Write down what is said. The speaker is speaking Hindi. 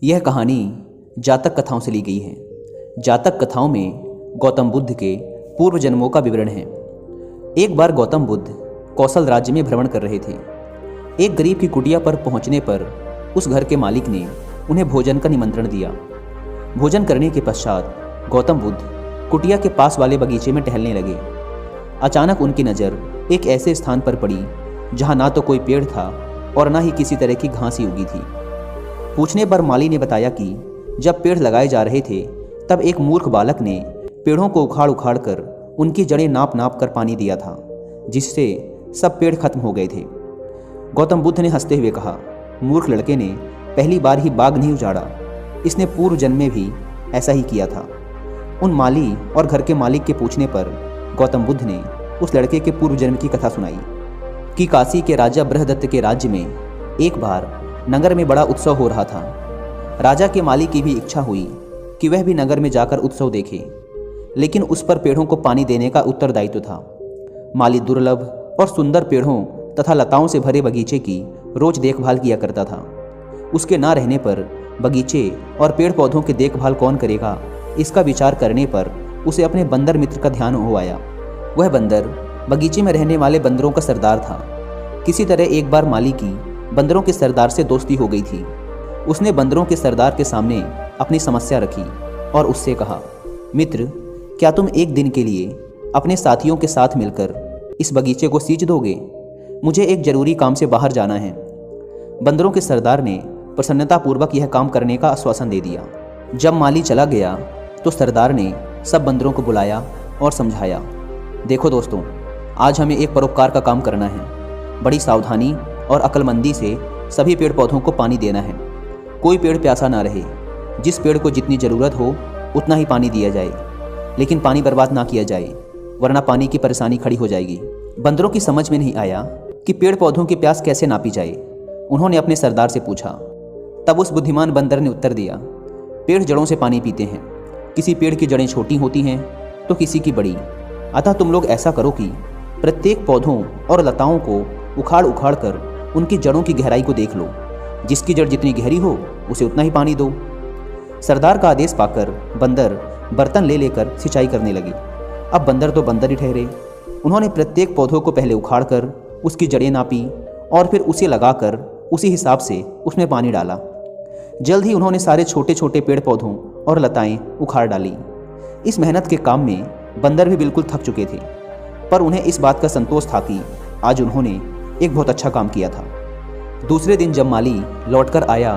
यह कहानी जातक कथाओं से ली गई है। जातक कथाओं में गौतम बुद्ध के पूर्व जन्मों का विवरण है। एक बार गौतम बुद्ध कौशल राज्य में भ्रमण कर रहे थे। एक गरीब की कुटिया पर पहुंचने पर उस घर के मालिक ने उन्हें भोजन का निमंत्रण दिया। भोजन करने के पश्चात गौतम बुद्ध कुटिया के पास वाले बगीचे में टहलने लगे। अचानक उनकी नज़र एक ऐसे स्थान पर पड़ी जहां ना तो कोई पेड़ था और ना ही किसी तरह की घास ही उगी थी। पूछने पर माली ने बताया कि जब पेड़ लगाए जा रहे थे तब एक मूर्ख बालक ने पेड़ों को उखाड़ उखाड़ कर उनकी जड़ें नाप नाप कर पानी दिया था, जिससे सब पेड़ खत्म हो गए थे। गौतम बुद्ध ने हंसते हुए कहा, मूर्ख लड़के ने पहली बार ही बाग नहीं उजाड़ा, इसने पूर्व जन्म में भी ऐसा ही किया था। उन माली और घर के मालिक के पूछने पर गौतम बुद्ध ने उस लड़के के पूर्व जन्म की कथा सुनाई कि काशी के राजा बृहदत्त के राज्य में एक बार नगर में बड़ा उत्सव हो रहा था। राजा के माली की भी इच्छा हुई कि वह भी नगर में जाकर उत्सव देखे, लेकिन उस पर पेड़ों को पानी देने का उत्तरदायित्व था। माली दुर्लभ और सुंदर पेड़ों तथा लताओं से भरे बगीचे की रोज देखभाल किया करता था। उसके ना रहने पर बगीचे और पेड़ पौधों की देखभाल कौन करेगा, इसका विचार करने पर उसे अपने बंदर मित्र का ध्यान हो आया। वह बंदर बगीचे में रहने वाले बंदरों का सरदार था। किसी तरह एक बार माली की बंदरों के सरदार से दोस्ती हो गई थी। उसने बंदरों के सरदार के सामने अपनी समस्या रखी और उससे कहा, मित्र, क्या तुम एक दिन के लिए अपने साथियों के साथ मिलकर इस बगीचे को सींच दोगे? मुझे एक जरूरी काम से बाहर जाना है। बंदरों के सरदार ने प्रसन्नतापूर्वक यह काम करने का आश्वासन दे दिया। जब माली चला गया तो सरदार ने सब बंदरों को बुलाया और समझाया, देखो दोस्तों, आज हमें एक परोपकार का काम करना है। बड़ी सावधानी और अक्लमंदी से सभी पेड़ पौधों को पानी देना है। कोई पेड़ प्यासा ना रहे। जिस पेड़ को जितनी ज़रूरत हो उतना ही पानी दिया जाए, लेकिन पानी बर्बाद ना किया जाए, वरना पानी की परेशानी खड़ी हो जाएगी। बंदरों की समझ में नहीं आया कि पेड़ पौधों की प्यास कैसे नापी जाए। उन्होंने अपने सरदार से पूछा। तब उस बुद्धिमान बंदर ने उत्तर दिया, पेड़ जड़ों से पानी पीते हैं। किसी पेड़ की जड़ें छोटी होती हैं तो किसी की बड़ी। अतः तुम लोग ऐसा करो कि प्रत्येक पौधों और लताओं को उखाड़ उखाड़ कर उनकी जड़ों की गहराई को देख लो। जिसकी जड़ जितनी गहरी हो उसे उतना ही पानी दो। सरदार का आदेश पाकर बंदर बर्तन ले लेकर सिंचाई करने लगे। अब बंदर तो बंदर ही ठहरे। उन्होंने प्रत्येक पौधों को पहले उखाड़ कर उसकी जड़ें नापी और फिर उसे लगाकर उसी हिसाब से उसमें पानी डाला। जल्द ही उन्होंने सारे छोटे छोटे पेड़ पौधों और लताएं उखाड़ डाली। इस मेहनत के काम में बंदर भी बिल्कुल थक चुके थे, पर उन्हें इस बात का संतोष था कि आज उन्होंने एक बहुत अच्छा काम किया था। दूसरे दिन जब माली लौटकर आया